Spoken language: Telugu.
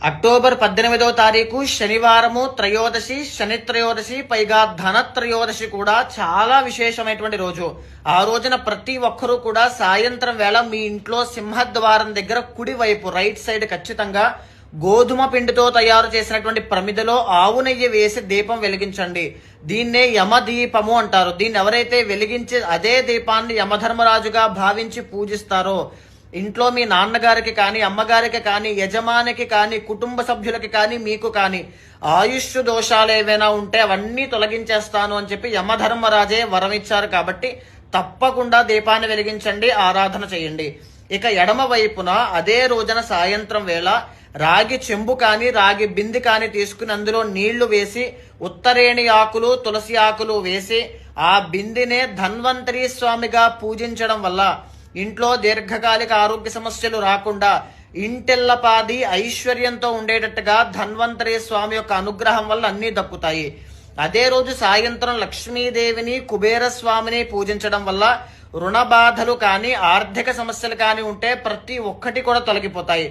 అక్టోబర్ 18వ తారీఖు శనివారము త్రయోదశి, శని త్రయోదశి, పైగా ధన త్రయోదశి కూడా చాలా విశేషమైనటువంటి రోజు. ఆ రోజున ప్రతి ఒక్కరూ కూడా సాయంత్రం వేళ మీ ఇంట్లో సింహద్వారం దగ్గర కుడి వైపు రైట్ సైడ్ ఖచ్చితంగా గోధుమ పిండితో తయారు చేసినటువంటి ప్రమిదలో ఆవు నెయ్యి వేసి దీపం వెలిగించండి. దీన్నే యమదీపము అంటారు. దీన్ని ఎవరైతే వెలిగించి అదే దీపాన్ని యమధర్మరాజుగా భావించి పూజిస్తారో, ఇంట్లో మీ నాన్నగారికి కానీ, అమ్మగారికి కానీ, యజమానికి కానీ, కుటుంబ సభ్యులకి కానీ, మీకు కానీ ఆయుష్ దోషాలు ఏవైనా ఉంటే అవన్నీ తొలగించేస్తాను అని చెప్పి యమధర్మరాజే వరం ఇచ్చారు. కాబట్టి తప్పకుండా దీపాన్ని వెలిగించండి, ఆరాధన చేయండి. ఇక ఎడమ వైపున అదే రోజున సాయంత్రం వేళ రాగి చెంబు కానీ, రాగి బింది కానీ తీసుకుని అందులో నీళ్లు వేసి ఉత్తరేణి ఆకులు, తులసి ఆకులు వేసి ఆ బిందినే ధన్వంతరి స్వామిగా పూజించడం వల్ల ఇంట్లో దీర్ఘకాలిక ఆరోగ్య సమస్యలు రాకుండా ఇంటెల్లపాది ఐశ్వర్యంతో ఉండేటట్టుగా ధన్వంతరి స్వామి యొక్క అనుగ్రహం వల్ల అన్నీ దక్కుతాయి. అదే రోజు సాయంత్రం లక్ష్మీదేవిని, కుబేర స్వామిని పూజించడం వల్ల రుణ బాధలు కానీ, ఆర్థిక సమస్యలు కానీ ఉంటే ప్రతి ఒక్కటి కూడా తొలగిపోతాయి.